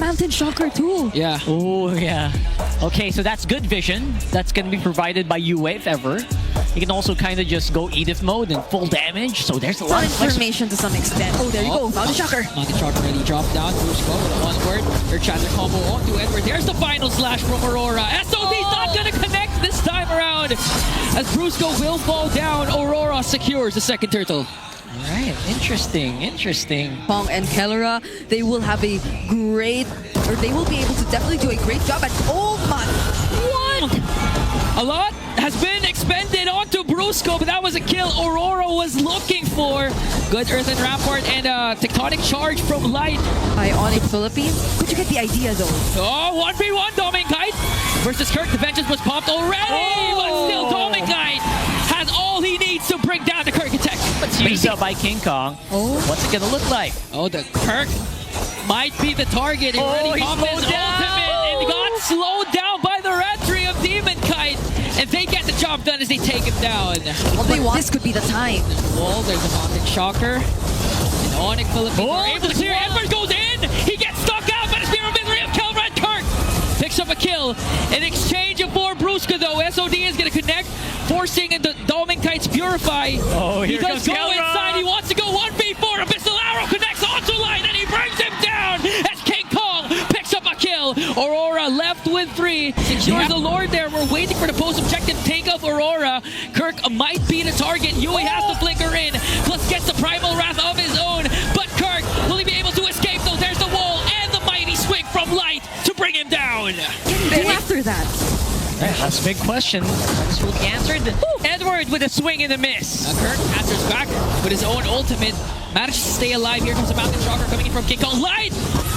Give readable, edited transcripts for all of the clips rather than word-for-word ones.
Mountain Shocker too. Yeah. Oh, yeah. Okay, so that's good vision. That's going to be provided by UA if ever. You can also kind of just go Edith mode and full damage. So there's a lot of information to some extent. Oh, there you go. Mountain Shocker. Mountain Shocker really dropped down. Brusco with a onward. Their Chandler combo onto Edward. There's the final slash from Aurora. SOD's not going to connect this time around. As Brusco will fall down, Aurora secures the second turtle. Right, interesting. Pong and Kellera, they will have a great, or they will be able to definitely do a great job at Old Man. What? A lot has been expended onto Brusco, but that was a kill Aurora was looking for. Good Earthen Rampart and a Tectonic Charge from Light. By ONIC Philippines. But you get the idea though. Oh, 1v1 Doming Kite versus Kirk. The vengeance was popped already, but still Doming Kite has all he needs to bring down the Kirk attack. It's used up by King Kong. Oh. What's it gonna look like? Oh, the Kirk might be the target. He already popped his ultimate and got slowed down by the entry of Demon Kite. And they get the job done as they take him down. Well, this could be the time. Wall, there's a Mountain Shocker. And ONIC Philippines are able to clear. Edward goes in. He gets stuck out by the Spear of Misery of Kellera and Kirk. Picks up a kill. In exchange for Brusco, though, SOD is going to connect, forcing the Doming Kite's Purify. Oh, he here does comes go Kellera. inside. He wants to go 1v4. Abyssal Arrow connects onto Light, and he brings him down as King Kong picks up a kill. Aurora left with 3. Secures the Lord there. We're waiting for the post-objective take of Aurora. Kirk might be the target. Yui has to flicker in. Plus gets the Primal Wrath of his own. But Kirk, will he be able to escape though? There's the wall and the mighty swing from Light to bring him down. Then after that. That's a big question. This will be answered. Edward with a swing and a miss. Kirk answers back with his own ultimate. Manages to stay alive. Here comes the Mountain Shocker coming in from King Kong. Light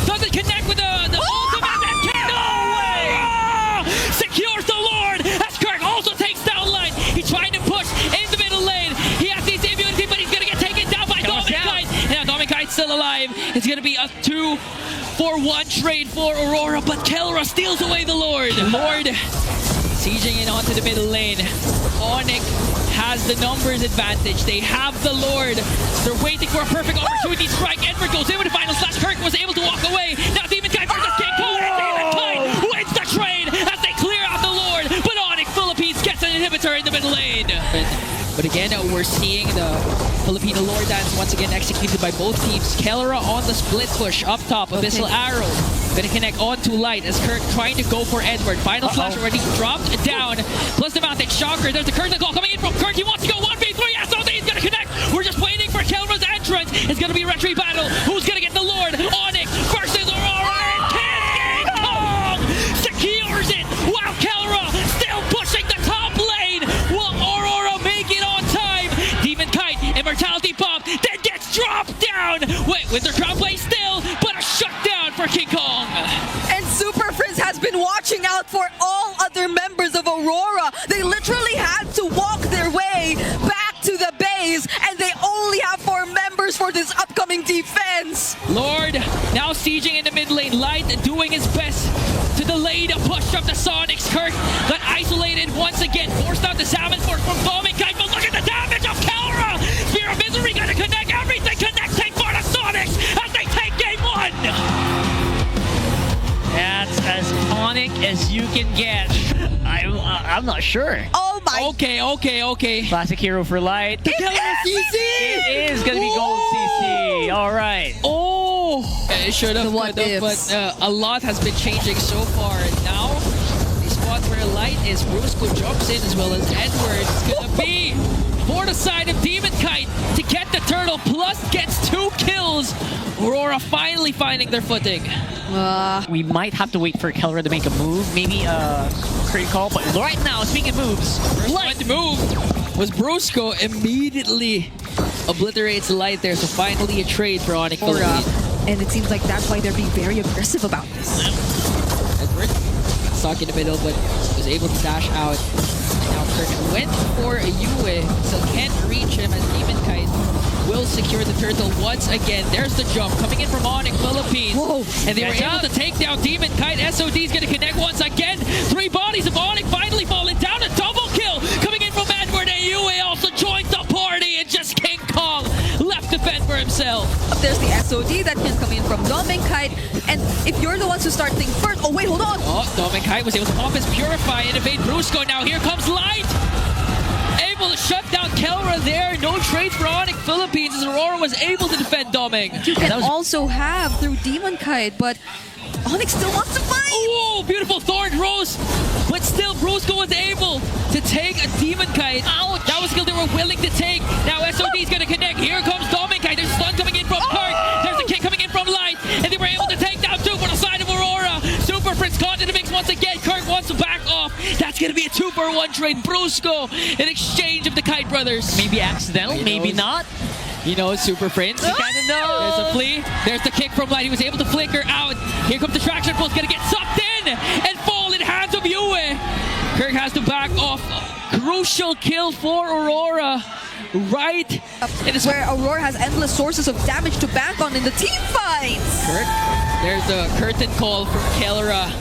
doesn't connect with the ultimate and King Kong secures the Lord as Kirk also takes down Light. He's trying to push in the middle lane. He has the immunity, but he's going to get taken down by Doming Kite. Yeah, Doming Kite's still alive. It's going to be a 2-for-1 trade for Aurora, but Kellera steals away the Lord. Lord sieging in onto the middle lane. ONIC has the numbers advantage. They have the Lord. They're waiting for a perfect opportunity to strike. Edward goes in with the final slash. Kirk was able to walk away. Now Demon Kite versus King Kong. Demon Kite wins the trade as they clear out the Lord. But ONIC Philippines gets an inhibitor in the middle lane. But again, we're seeing the Filipino Lord dance once again executed by both teams. Kellera on the split push up top. Abyssal Arrow gonna connect onto Light as Kirk trying to go for Edward. Final slash already dropped down. Plus the Mountain Shocker. There's the curtain call coming in from Kirk. He wants to go 1v3. SOD is gonna connect. We're just waiting for Kellera's entrance. It's gonna be a retreat battle. Who's gonna get the Lord? ONIC versus Aurora. And King Kong secures it while Kellera still pushing the top lane. Will Aurora make it on time? Demon Kite, Immortality Bomb, then gets dropped down. Wait, with their crowd play still, but a shutdown for King Kong. And Super Frizz has been watching out for all other members of Aurora. They literally had to walk their way back to the base, and they only have 4 members for this upcoming defense. Lord now sieging in the mid lane. Light doing his best to delay the push of the Sonics. Kirk got isolated once again. Forced out the Salmon Force from Doming Kite, but look at the damage of Kellera. Spear of Misery gonna connect. Everything connecting for the Sonics as they take game 1. That's as tonic as you can get. I'm not sure. Oh my. Okay. Classic hero for Light. Kellera CC! It is gonna be gold CC. All right. Oh! It should have, What ifs. but a lot has been changing so far. Now, the spot where Light is, Brusco jumps in as well as Edward. It's gonna be for the side of Demon Kite to get the turtle, plus gets 2 kills. Aurora finally finding their footing. We might have to wait for Kellera to make a move, maybe a critical call, but right now, speaking of moves, First Light. one to move was Brusco, immediately obliterates Light there, so finally a trade for ONIC Philippines. And it seems like that's why they're being very aggressive about this. Edward stuck in the middle, but was able to dash out. Now Kirk went for a Yue, so can't reach him as Demon Kite will secure the turtle once again. There's the jump coming in from ONIC Philippines. Whoa. And they were able to take down Demon Kite. SOD's going to connect once again. 3 bodies of ONIC finally falling down. A double kill coming in from Edward. And Yue also joined the party, and just King Kong left to fend for himself. cell. There's the SOD that can come in from Dom and Kite. And if you're the ones who start things first, oh wait, hold on. Oh, Dom and Kite was able to pop his Purify and evade Brusco. Now here comes Light. Able to shut down Kelra there. No trade for ONIC Philippines as Aurora was able to defend Doming. You can also have through Demon Kite, but ONIC still wants to fight. Oh, beautiful Thorn Rose. But still, Brusco was able to take a Demon Kite. Ouch. That was a skill they were willing to take. Now SOD is going to connect. Here comes Doming Kite. There's stun coming in from Kirk. There's a kick coming in from Light. And they were able to take down two for the side of Aurora. Super Prince caught in the mix once again. Kirk wants to back off. That's going to be a 2-for-1 trade. Brusco in exchange of the Kite brothers. Maybe accidental, maybe not. You know, Super Prince. You kind of know. There's a flea. There's the kick from Light. He was able to flicker out. Here comes the traction pulse. Gonna get sucked in and fall in hands of Yue. Kirk has to back off. Crucial kill for Aurora. Right. It is where Aurora has endless sources of damage to bank on in the team fights. Kirk. There's a curtain call from Kelra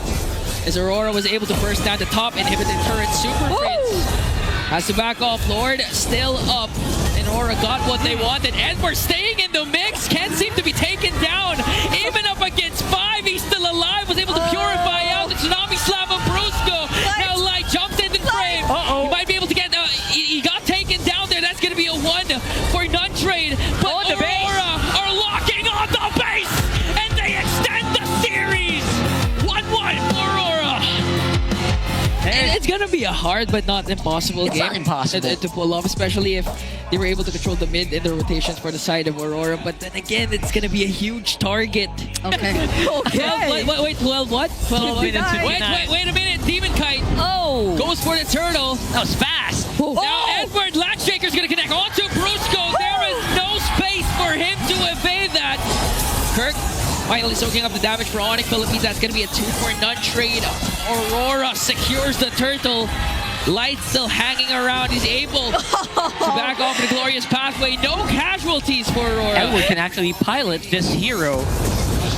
as Aurora was able to burst down the top, inhibit the turret. Super Prince has to back off. Lord still up. And Aurora got what they wanted. Edward staying in the mix. Can't seem to be taken down. Even up against 5, he's still alive. Was able to purify out the Tsunami Slam of Brusco. Now Light jumped in the frame. He might be able to get... he got taken down there. That's going to be a 1 for none trade. But Aurora are locking on the base. And they extend the series. 1-1 for Aurora. And it's going to be a hard but not impossible game. Not impossible. To pull off, especially if they were able to control the mid and the rotations for the side of Aurora. But then again, it's going to be a huge target. Okay. 12 what? 12 minutes. Wait a minute. Demon Kite goes for the turtle. That was fast. Now Edward Latch Shaker's going to connect onto Brusco. There is no space for him to evade that. Kirk finally soaking up the damage for ONIC Philippines. That's going to be a 2-for-none trade. Aurora secures the turtle. Light still hanging around. He's able to back off the glorious pathway. No casualties for Aurora. Edward can actually pilot this hero.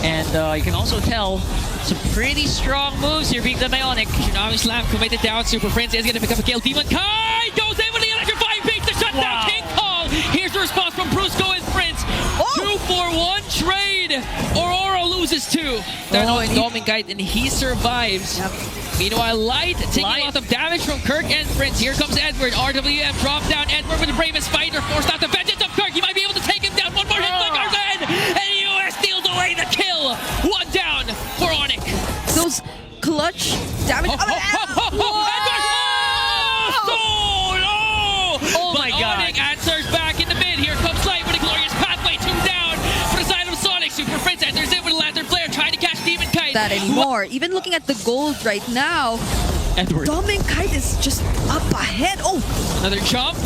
And you can also tell some pretty strong moves here being done by ONIC. Tsunami Slam committed down. Super Prince is going to pick up a kill. Demon Kite goes in with the electrifying beat to shut down King Kong. Here's the response from Brusco and Prince. 2-for-1 trade. Aurora loses 2. That's on Doming Kite and he survives. Meanwhile, Light taking a lot of damage from Kirk and Prince. Here comes Edward. RWM drop down. Edward with the bravest fighter. Forced out the vengeance of Kirk. He might be able to take him down. One more hit by Garzen. And US steals away the kill. 1 down for ONIC. Those clutch damage. Oh my God. ONIC answers back in the mid. Here comes Light with a glorious pathway. 2 down for the side of Sonic. Super Prince enters in with a Lantern Flare trying to catch Demon Kite. That anymore. Even looking at the gold right now, Edward. Dom and Kite is just up ahead. Another jump.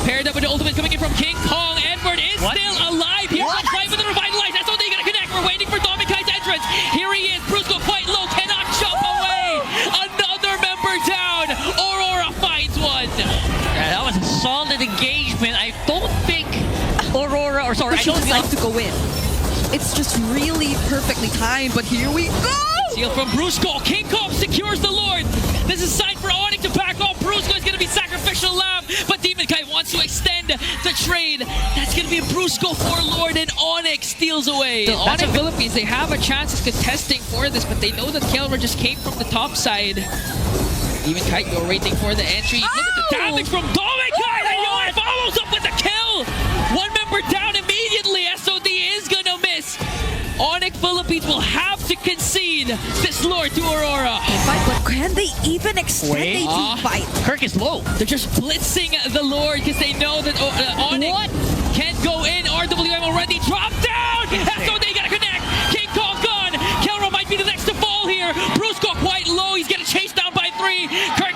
Paired up with the ultimate coming in from King Kong. Edward is still alive. Here comes Light with the revitalize. That's all they gonna connect. We're waiting for Dom and Kite's entrance. Here he is. Brusco quite low. Cannot jump away. Another member down. Aurora finds one. Yeah, that was a solid engagement. I don't think Aurora, or sorry, I don't like think to go in. It's just really perfectly timed, but here we go! Seal from Brusco. King Kong secures the Lord. This is sign for ONIC to back off. Brusco is going to be sacrificial lamb, but Demon Kite wants to extend the trade. That's going to be a Brusco for Lord, and ONIC steals away. The ONIC Philippines, they have a chance of contesting for this, but they know that Kelra just came from the top side. Demon Kite, you're waiting for the entry. Look at the damage from Demon Kite, and Yoan follows up with the kill. 1 member down immediately. SOD is going to miss. ONIC Philippines will have to concede this Lord to Aurora. But can they even extend a team fight? Kirk is low. They're just blitzing the Lord because they know that ONIC can't go in. RWM already dropped down. SOD got to connect. King Kong gone. Kelra might be the next to fall here. Brusco quite low. He's getting chased down by 3. Kirk